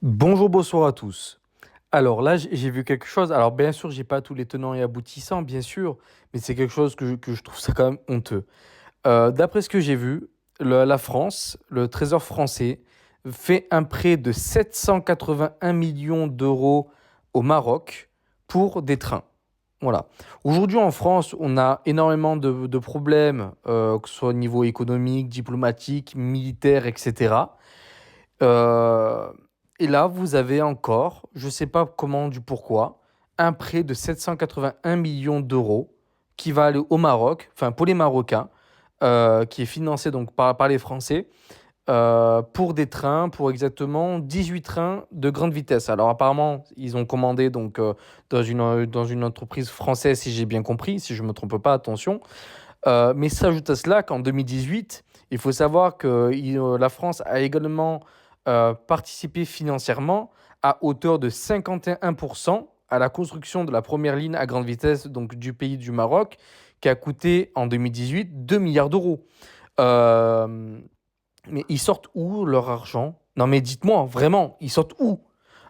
Bonjour, bonsoir à tous. Alors là, j'ai vu quelque chose. Alors bien sûr, j'ai pas tous les tenants et aboutissants, bien sûr, mais c'est quelque chose que je trouve ça quand même honteux. D'après ce que j'ai vu, la France, le Trésor français, fait un prêt de 781 millions d'euros au Maroc pour des trains. Voilà. Aujourd'hui en France, on a énormément de problèmes, que ce soit au niveau économique, diplomatique, militaire, etc. Euh, et là, vous avez encore, je ne sais pas comment, du pourquoi, un prêt de 781 millions d'euros qui va aller au Maroc, enfin pour les Marocains, qui est financé donc par les Français, pour des trains, pour exactement 18 trains de grande vitesse. Alors apparemment, ils ont commandé donc dans une entreprise française, si j'ai bien compris, si je ne me trompe pas, attention. Mais s'ajoute à cela qu'en 2018, il faut savoir que la France a également participé financièrement à hauteur de 51% à la construction de la première ligne à grande vitesse donc, du pays du Maroc, qui a coûté en 2018 2 milliards d'euros. Euh, mais ils sortent où leur argent? Non mais dites-moi, vraiment, ils sortent où?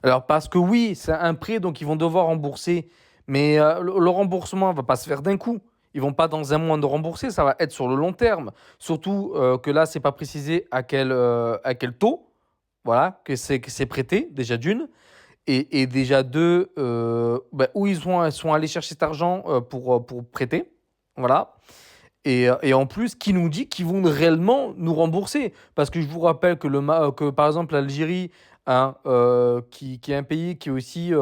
Alors parce que oui, c'est un prêt, donc ils vont devoir rembourser, mais le remboursement ne va pas se faire d'un coup. Ils vont pas dans un mois de rembourser, ça va être sur le long terme. Surtout que là, c'est pas précisé à quel taux, voilà, que c'est prêté, déjà d'une. Et déjà deux, où ils sont allés chercher cet argent pour prêter. Voilà. Et en plus, qui nous dit qu'ils vont réellement nous rembourser? Parce que je vous rappelle que par exemple, l'Algérie, hein, qui est un pays qui aussi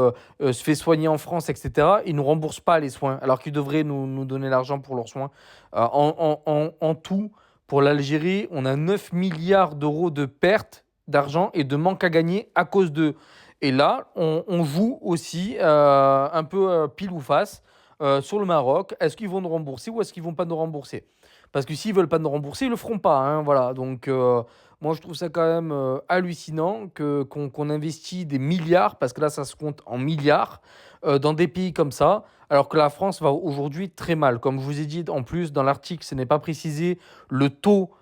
se fait soigner en France, etc., ils ne nous remboursent pas les soins, alors qu'ils devraient nous donner l'argent pour leurs soins. En tout, pour l'Algérie, on a 9 milliards d'euros de pertes d'argent et de manque à gagner à cause d'eux. Et là, on joue aussi un peu pile ou face sur le Maroc. Est-ce qu'ils vont nous rembourser ou est-ce qu'ils vont pas nous rembourser? Parce que s'ils veulent pas nous rembourser, ils le feront pas, hein, voilà. Donc moi je trouve ça quand même hallucinant qu'on investit des milliards, parce que là ça se compte en milliards, dans des pays comme ça, alors que la France va aujourd'hui très mal. Comme je vous ai dit en plus dans l'article, ce n'est pas précisé le taux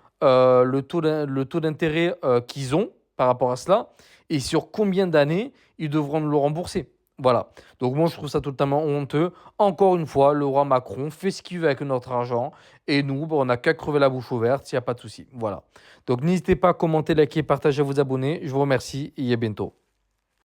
d'intérêt qu'ils ont par rapport à cela, et sur combien d'années ils devront nous le rembourser. Voilà. Donc moi je trouve ça totalement honteux. Encore une fois, le roi Macron fait ce qu'il veut avec notre argent. Et nous, on n'a qu'à crever la bouche ouverte, il n'y a pas de souci. Voilà. Donc n'hésitez pas à commenter, liker, partager, vous abonner. Je vous remercie et à bientôt.